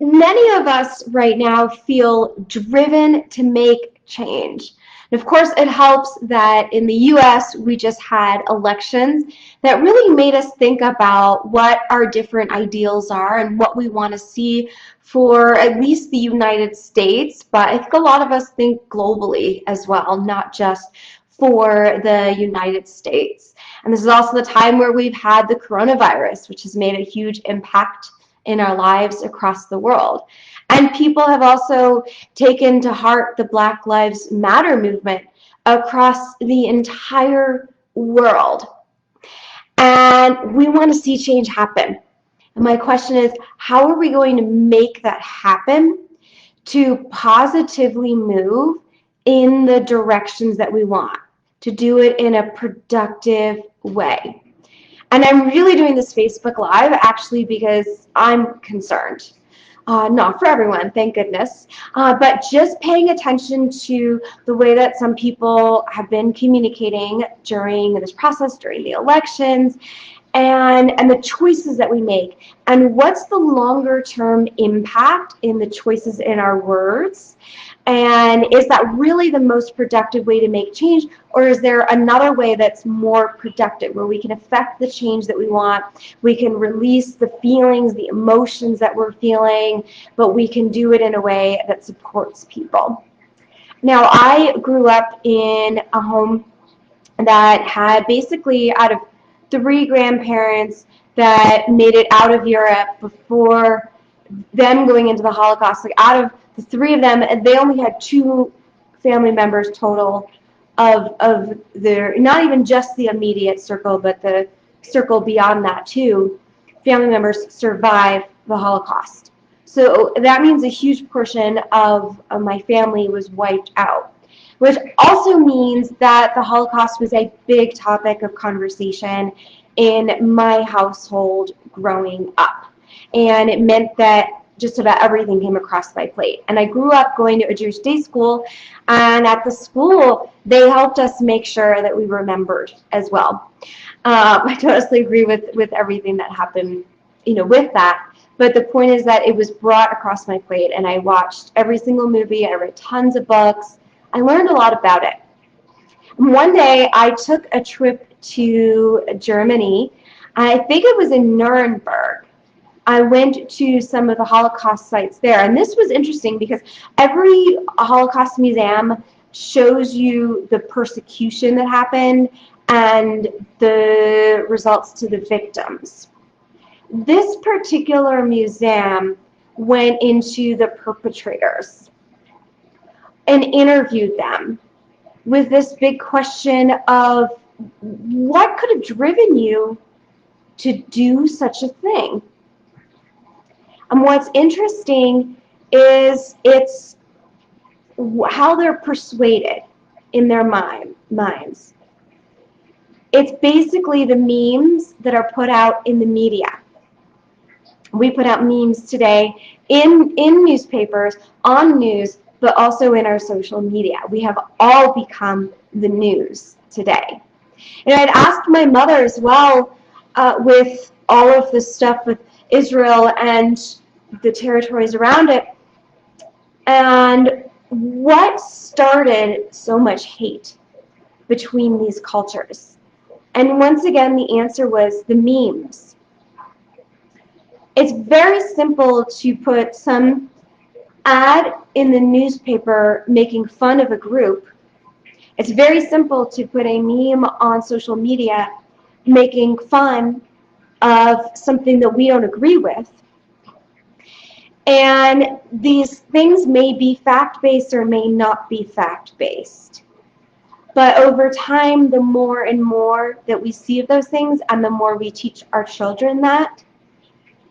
Many of us right now feel driven to make change. And of course, it helps that in the US, we just had elections that really made us think about what our different ideals are and what we want to see for at least the United States. But I think a lot of us think globally as well, not just for the United States. And this is also the time where we've had the coronavirus, which has made a huge impact in our lives across the world. And people have also taken to heart the Black Lives Matter movement across the entire world. And we want to see change happen. And my question is, how are we going to make that happen to positively move in the directions that we want, to do it in a productive way? And I'm really doing this Facebook Live actually because I'm concerned. Not for everyone, thank goodness, but just paying attention to the way that some people have been communicating during this process, during the elections, and the choices that we make, and what's the longer term impact in the choices in our words, and is that really the most productive way to make change, or is there another way that's more productive where we can affect the change that we want, we can release the feelings, the emotions that we're feeling, but we can do it in a way that supports people. Now, I grew up in a home that had basically out of 3 grandparents that made it out of Europe before them going into the Holocaust. Like out of the 3 of them, they only had 2 family members total of their, not even just the immediate circle, but the circle beyond that too, family members survive the Holocaust. So that means a huge portion of my family was wiped out, which also means that the Holocaust was a big topic of conversation in my household growing up. And it meant that just about everything came across my plate. And I grew up going to a Jewish day school, and at the school, they helped us make sure that we remembered as well. I totally agree with everything that happened, with that. But the point is that it was brought across my plate, and I watched every single movie. I read tons of books. I learned a lot about it. One day, I took a trip to Germany. I think it was in Nuremberg. I went to some of the Holocaust sites there, and this was interesting because every Holocaust museum shows you the persecution that happened and the results to the victims. This particular museum went into the perpetrators and interviewed them with this big question of what could have driven you to do such a thing? And what's interesting is it's how they're persuaded in their minds. It's basically the memes that are put out in the media. We put out memes today in newspapers, on news, but also in our social media. We have all become the news today. And I'd asked my mother as well, with all of this stuff with Israel and the territories around it, and what started so much hate between these cultures. And once again, the answer was the memes. It's very simple to put some ad in the newspaper making fun of a group. It's very simple to put a meme on social media making fun of something that we don't agree with. And these things may be fact-based or may not be fact-based. But over time, the more and more that we see of those things and the more we teach our children that,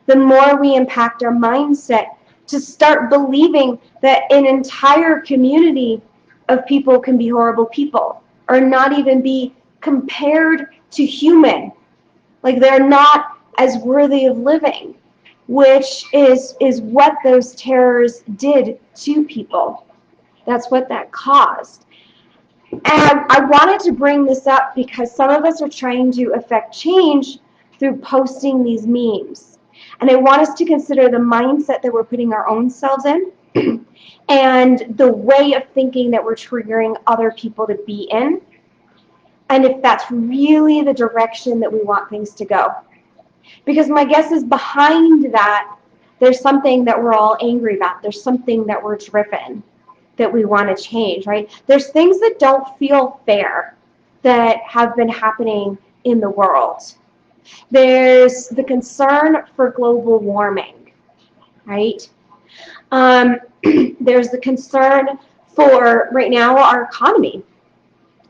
the more we impact our mindset to start believing that an entire community of people can be horrible people or not even be compared to human. Like they're not as worthy of living, which is what those terrors did to people. That's what that caused. And I wanted to bring this up because some of us are trying to affect change through posting these memes. And I want us to consider the mindset that we're putting our own selves in and the way of thinking that we're triggering other people to be in, and if that's really the direction that we want things to go. Because my guess is behind that, there's something that we're all angry about. There's something that we're driven, that we want to change, right? There's things that don't feel fair that have been happening in the world. There's the concern for global warming, right? There's the concern for, right now, our economy.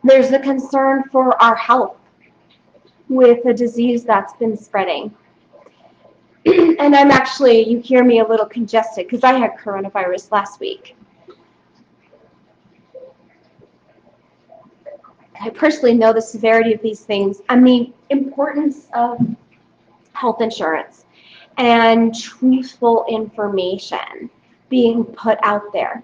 There's the concern for our health with a disease that's been spreading. And I'm actually, you hear me a little congested because I had coronavirus last week. I personally know the severity of these things and the importance of health insurance and truthful information being put out there.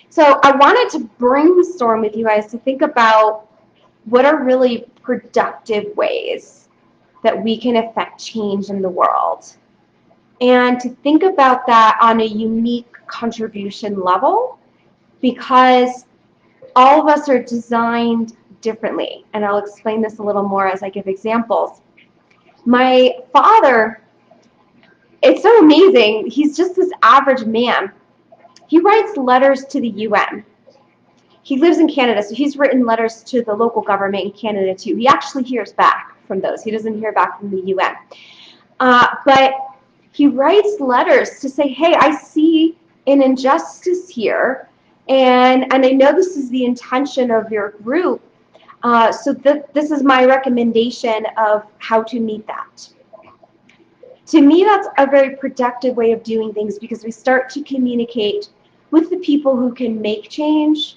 So I wanted to brainstorm with you guys to think about what are really productive ways that we can affect change in the world, and to think about that on a unique contribution level, because all of us are designed differently, and I'll explain this a little more as I give examples. My father, it's so amazing, he's just this average man. He writes letters to the UN. He lives in Canada, so he's written letters to the local government in Canada too. He actually hears back from those. He doesn't hear back from the UN. But he writes letters to say, hey, I see an injustice here, and I know this is the intention of your group, so this is my recommendation of how to meet that. To me, that's a very productive way of doing things, because we start to communicate with the people who can make change,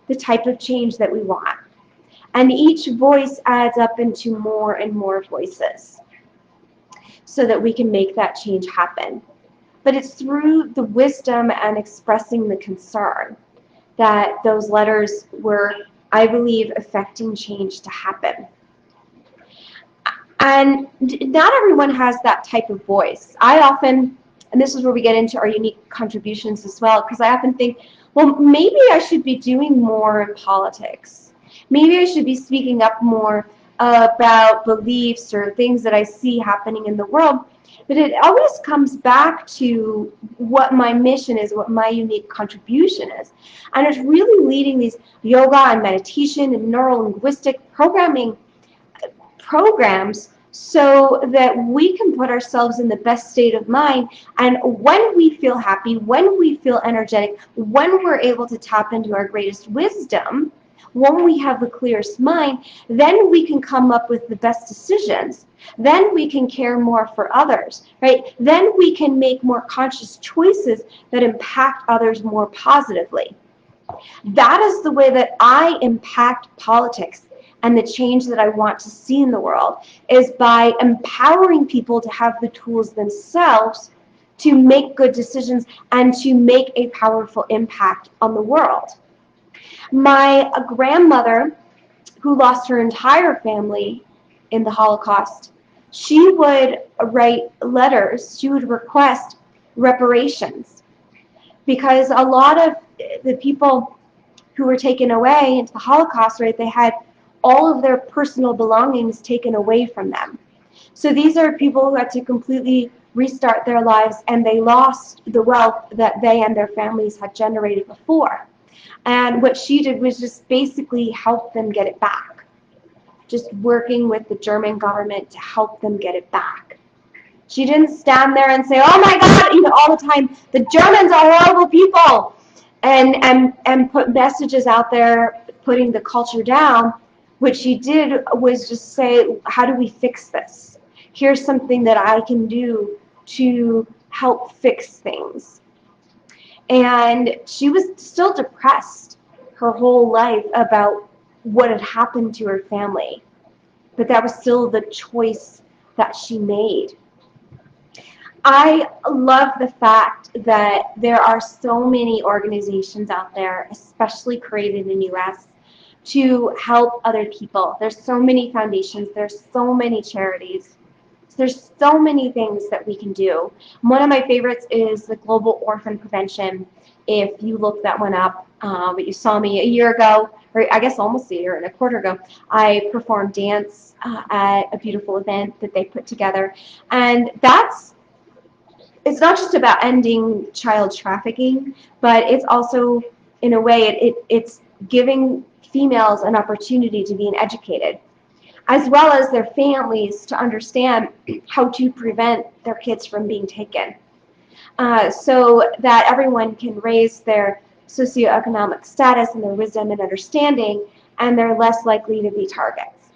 the type of change that we want. And each voice adds up into more and more voices so that we can make that change happen. But it's through the wisdom and expressing the concern that those letters were, I believe, affecting change to happen. And not everyone has that type of voice. I often, and this is where we get into our unique contributions as well, because I often think, well, maybe I should be doing more in politics. Maybe I should be speaking up more about beliefs or things that I see happening in the world. But it always comes back to what my mission is, what my unique contribution is. And it's really leading these yoga and meditation and neuro linguistic programming programs so that we can put ourselves in the best state of mind. And when we feel happy, when we feel energetic, when we're able to tap into our greatest wisdom, when we have the clearest mind, then we can come up with the best decisions. Then we can care more for others, right? Then we can make more conscious choices that impact others more positively. That is the way that I impact politics and the change that I want to see in the world, is by empowering people to have the tools themselves to make good decisions and to make a powerful impact on the world. My grandmother, who lost her entire family in the Holocaust, she would write letters, she would request reparations, because a lot of the people who were taken away into the Holocaust, right, they had all of their personal belongings taken away from them. So these are people who had to completely restart their lives, and they lost the wealth that they and their families had generated before. And what she did was just basically help them get it back, just working with the German government to help them get it back. She didn't stand there and say, oh my God, all the time, the Germans are horrible people, and put messages out there putting the culture down. What she did was just say, how do we fix this? Here's something that I can do to help fix things. And she was still depressed her whole life about what had happened to her family. But that was still the choice that she made. I love the fact that there are so many organizations out there, especially created in the US, to help other people. There's so many foundations, there's so many charities, There's so many things that we can do. One of my favorites is the Global Orphan Prevention. If you look that one up, but you saw me a year ago, or I guess almost a year and a quarter ago, I performed dance at a beautiful event that they put together. And it's not just about ending child trafficking, but it's also, in a way, it's giving females an opportunity to be educated, as well as their families to understand how to prevent their kids from being taken, so that everyone can raise their socioeconomic status and their wisdom and understanding, and they're less likely to be targets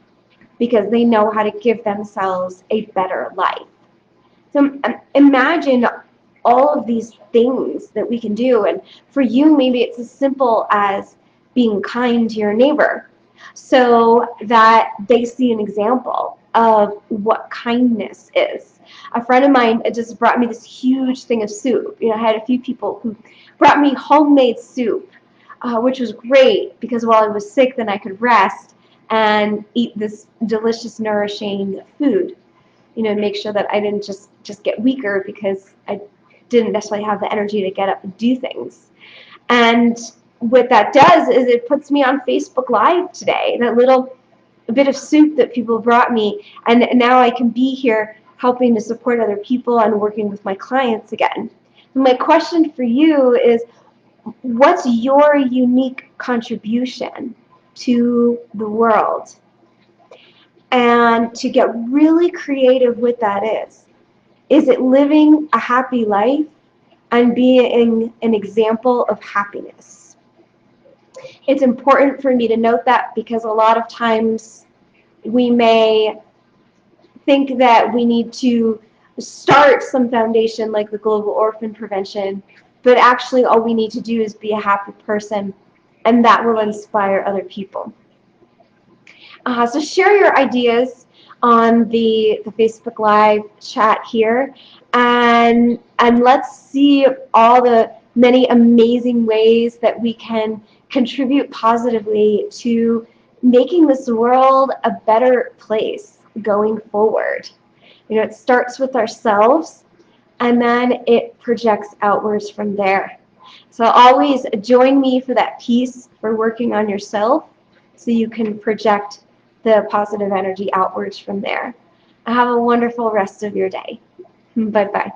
because they know how to give themselves a better life. So imagine all of these things that we can do. And for you, maybe it's as simple as being kind to your neighbor so that they see an example of what kindness is. A friend of mine just brought me this huge thing of soup. I had a few people who brought me homemade soup, which was great because while I was sick, then I could rest and eat this delicious, nourishing food. Make sure that I didn't just get weaker because I didn't necessarily have the energy to get up and do things. And what that does is it puts me on Facebook Live today, that little bit of soup that people brought me, and now I can be here helping to support other people and working with my clients again. And my question for you is, what's your unique contribution to the world? And to get really creative with that is it living a happy life and being an example of happiness? It's important for me to note that because a lot of times we may think that we need to start some foundation like the Global Orphan Prevention, but actually all we need to do is be a happy person, and that will inspire other people. So share your ideas on the Facebook Live chat here, and let's see all the many amazing ways that we can contribute positively to making this world a better place going forward. It starts with ourselves, and then it projects outwards from there. So always join me for that piece for working on yourself so you can project the positive energy outwards from there. Have a wonderful rest of your day. Bye-bye.